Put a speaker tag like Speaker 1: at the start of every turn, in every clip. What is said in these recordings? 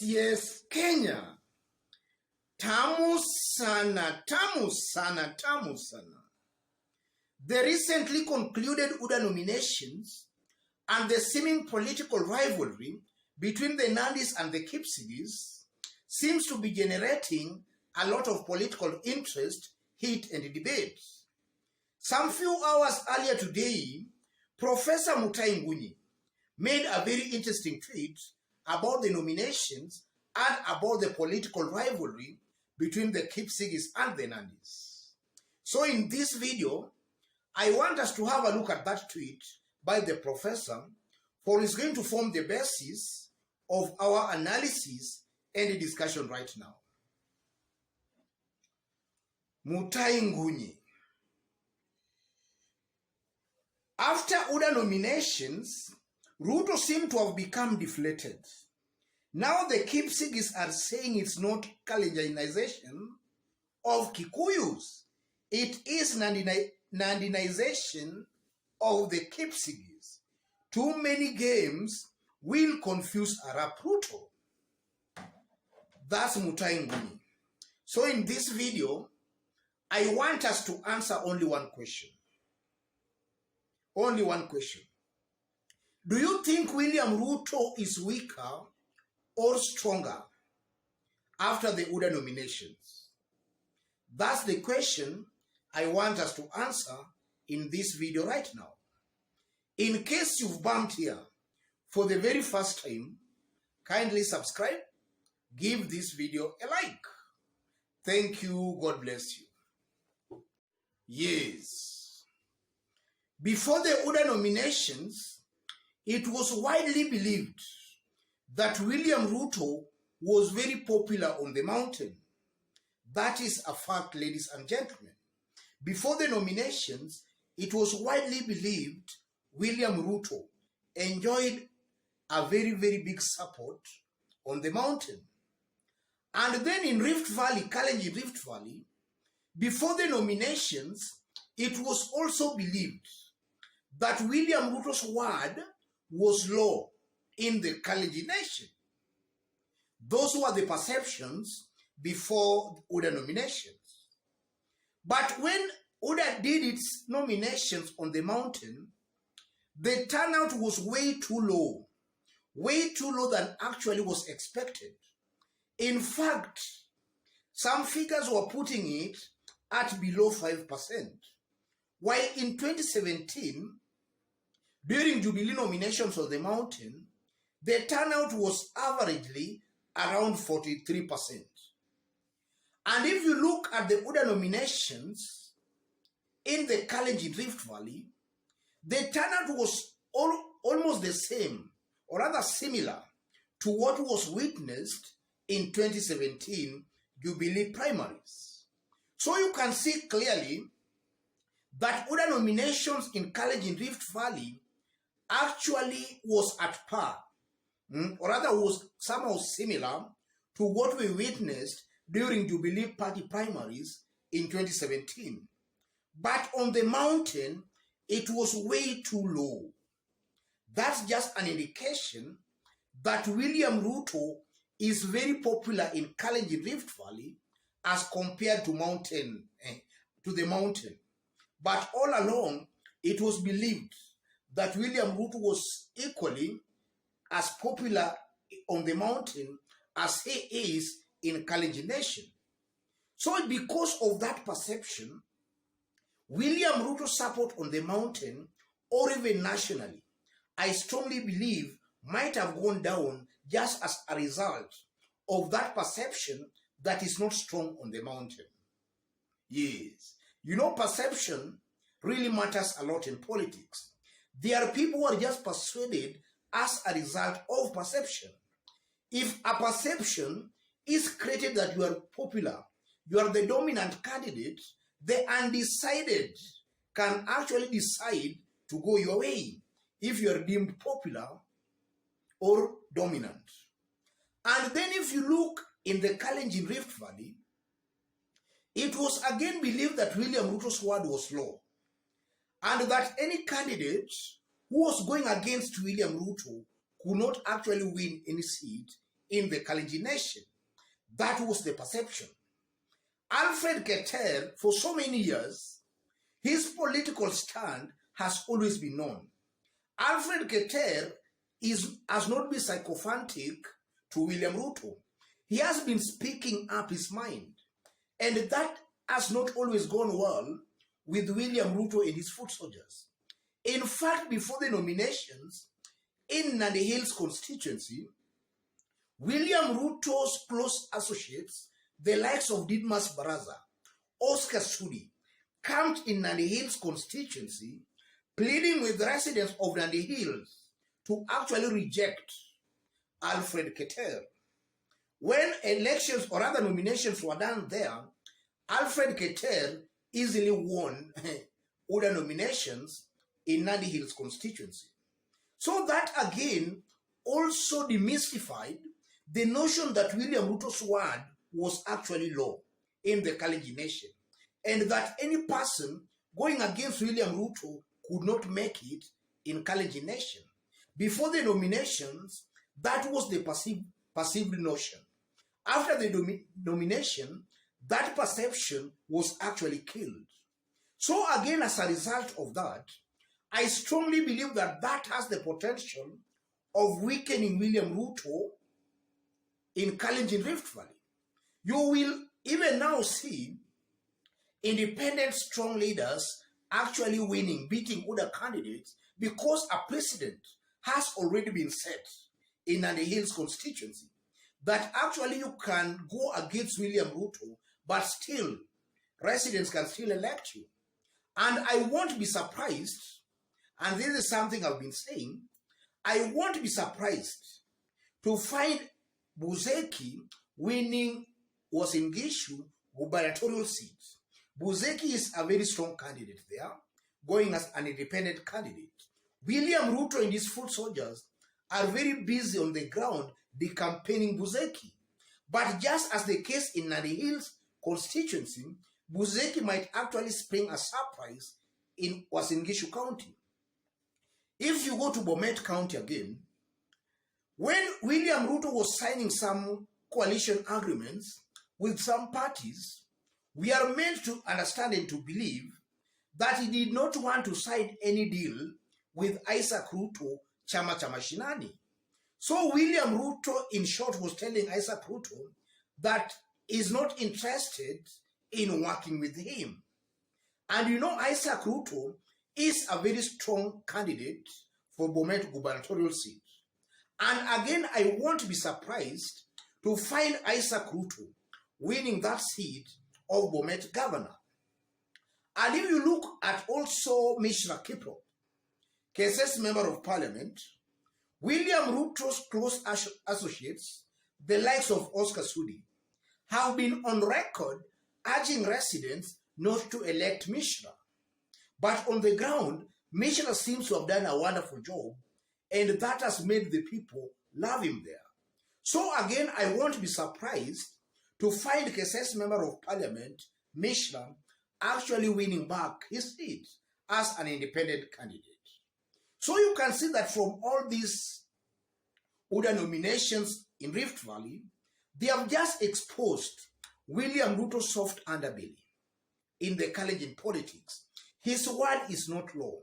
Speaker 1: Yes, Kenya. Tamu sana, tamu sana, tamu sana. The recently concluded UDA nominations and the seeming political rivalry between the Nandis and the Kipsigis seems to be generating a lot of political interest, heat, and debate. Some few hours earlier today, Professor Mutahi Ngunyi made a very interesting tweet about the nominations and about the political rivalry between the Kipsigis and the Nandis. So in this video, I want us to have a look at that tweet by the professor, for it's going to form the basis of our analysis and the discussion right now. Mutahi Ngunyi. After UDA nominations, Ruto seemed to have become deflated. Now the Kipsigis are saying it's not Kalenjinization of Kikuyus. It is Nandinization of the Kipsigis. Too many games will confuse Arab Ruto. That's Mutahi Ngunyi. So in this video, I want us to answer only one question. Only one question. Do you think William Ruto is weaker or stronger after the UDA nominations? That's the question I want us to answer in this video right now. In case you've bumped here for the very first time, kindly subscribe, give this video a like. Thank you, God bless you. Yes. Before the UDA nominations, it was widely believed that William Ruto was very popular on the mountain. That is a fact, ladies and gentlemen. Before the nominations, it was widely believed William Ruto enjoyed a very, very big support on the mountain. And then in Rift Valley, Kalenjin Rift Valley, before the nominations, it was also believed that William Ruto's word was law in the Kalenjin nation. Those were the perceptions before UDA nominations. But when UDA did its nominations on the mountain, the turnout was way too low than actually was expected. In fact, some figures were putting it at below 5%. While in 2017, during Jubilee nominations on the mountain, the turnout was averagely around 43%. And if you look at the UDA nominations in the Kalenjin Rift Valley, the turnout was almost the same, or rather similar, to what was witnessed in 2017 Jubilee primaries. So you can see clearly that UDA nominations in Kalenjin Rift Valley actually was at par, or rather was somehow similar to what we witnessed during Jubilee party primaries in 2017. But on the mountain, it was way too low. That's just an indication that William Ruto is very popular in Kalenjin Rift Valley as compared to the mountain. But all along, it was believed that William Ruto was equally as popular on the mountain as he is in Kalenjin nation. So because of that perception, William Ruto's support on the mountain, or even nationally, I strongly believe might have gone down just as a result of that perception that is not strong on the mountain. Yes. You know, perception really matters a lot in politics. There are people who are just persuaded as a result of perception. If a perception is created that you are popular, you are the dominant candidate, the undecided can actually decide to go your way if you are deemed popular or dominant. And then if you look in the Kalenjin Rift Valley, it was again believed that William Ruto's word was law, and that any candidate who was going against William Ruto could not actually win any seat in the Kalenjin nation. That was the perception. Alfred Keter, for so many years, his political stand has always been known. Alfred Keter has not been sycophantic to William Ruto. He has been speaking up his mind. And that has not always gone well with William Ruto and his foot soldiers. In fact, before the nominations in Nandi Hills constituency, William Ruto's close associates, the likes of Didmas Baraza, Oscar Sudi, camped in Nandi Hills constituency, pleading with residents of Nandi Hills to actually reject Alfred Keter. When elections or other nominations were done there, Alfred Keter easily won other nominations in Nandi Hills constituency. So that again also demystified the notion that William Ruto's word was actually law in the Kalenjin nation, and that any person going against William Ruto could not make it in Kalenjin nation. Before the nominations, that was the perceived notion. After the nomination, that perception was actually killed. So again, as a result of that, I strongly believe that that has the potential of weakening William Ruto in Kalenjin Rift Valley. You will even now see independent strong leaders actually winning, beating other candidates, because a precedent has already been set in Nandi Hills constituency that actually you can go against William Ruto, but still residents can still elect you. And I won't be surprised, and this is something I've been saying, I won't be surprised to find Buzeki winning Uasin Gishu gubernatorial seat. Buzeki is a very strong candidate there, going as an independent candidate. William Ruto and his foot soldiers are very busy on the ground decampaigning Buzeki. But just as the case in Nandi Hills constituency, Buzeki might actually spring a surprise in Uasin Gishu County. If you go to Bomet County again, when William Ruto was signing some coalition agreements with some parties, we are meant to understand and to believe that he did not want to sign any deal with Isaac Ruto, Chama cha Mashinani. So William Ruto, in short, was telling Isaac Ruto that he's not interested in working with him. And you know, Isaac Ruto is a very strong candidate for Bomet gubernatorial seat. And again, I won't be surprised to find Isaac Ruto winning that seat of Bomet governor. And if you look at also Mishra Kiprop, KSS member of parliament, William Ruto's close associates, the likes of Oscar Sudi, have been on record urging residents not to elect Mishra. But on the ground, Mishra seems to have done a wonderful job, and that has made the people love him there. So again, I won't be surprised to find KSS member of parliament, Mishra, actually winning back his seat as an independent candidate. So you can see that from all these other nominations in Rift Valley, they have just exposed William Ruto's soft underbelly in the Kalenjin politics. His word is not law.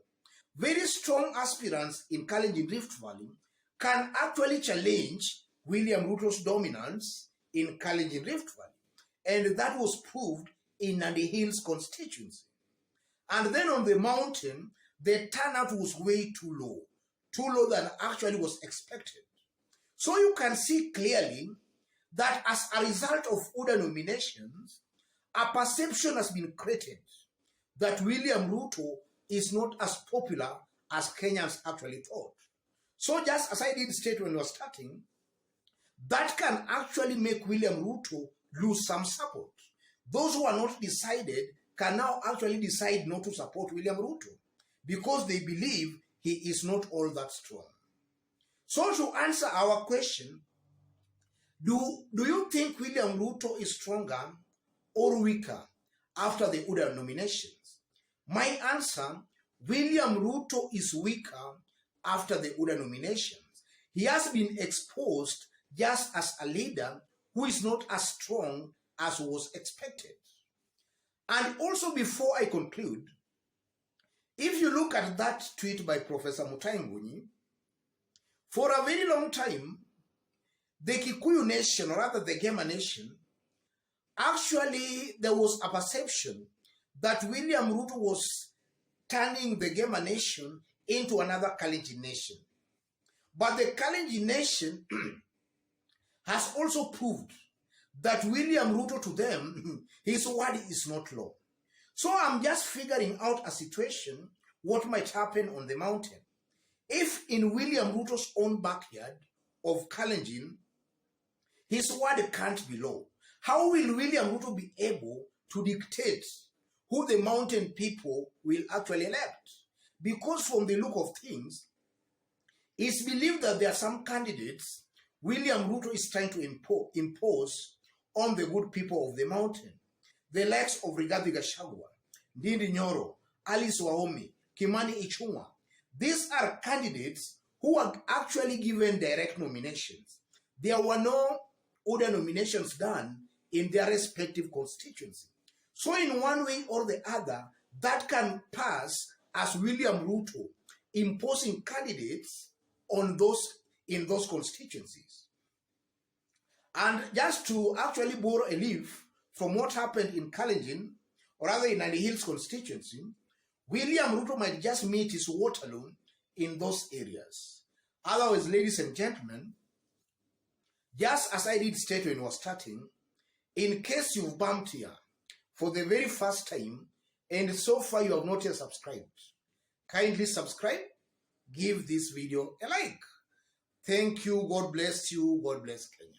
Speaker 1: Very strong aspirants in Kalenjin Rift Valley can actually challenge William Ruto's dominance in Kalenjin Rift Valley. And that was proved in Nandi Hills constituency. And then on the mountain, the turnout was way too low than actually was expected. So you can see clearly that as a result of other nominations, a perception has been created that William Ruto is not as popular as Kenyans actually thought. So just as I did state when we were starting, that can actually make William Ruto lose some support. Those who are not decided can now actually decide not to support William Ruto because they believe he is not all that strong. So to answer our question, do you think William Ruto is stronger or weaker after the other nominations? My answer, William Ruto is weaker after the other nominations. He has been exposed just as a leader who is not as strong as was expected. And also, before I conclude, if you look at that tweet by Professor Mutahi Ngunyi, for a very long time, the Kikuyu nation, or rather the Gema nation, actually there was a perception that William Ruto was turning the Gema nation into another Kalenjin nation. But the Kalenjin nation has also proved that William Ruto, to them, his word is not law. So I'm just figuring out a situation, what might happen on the mountain. If in William Ruto's own backyard of Kalenjin, his word can't be law, how will William Ruto be able to dictate who the mountain people will actually elect? Because from the look of things, it's believed that there are some candidates William Ruto is trying to impose on the good people of the mountain. The likes of Rigathi Gachagua, Ndindi Nyoro, Alice Wahome, Kimani Ichung'wah. These are candidates who are actually given direct nominations. There were no other nominations done in their respective constituency. So in one way or the other, that can pass as William Ruto imposing candidates on those in those constituencies. And just to actually borrow a leaf from what happened in Kalenjin, or rather in Nandi Hills constituency, William Ruto might just meet his Waterloo in those areas. Otherwise, ladies and gentlemen, just as I did state when I was starting, in case you've bumped here for the very first time and so far you have not yet subscribed, kindly subscribe, give this video a like. Thank you. God bless you. God bless Kenya.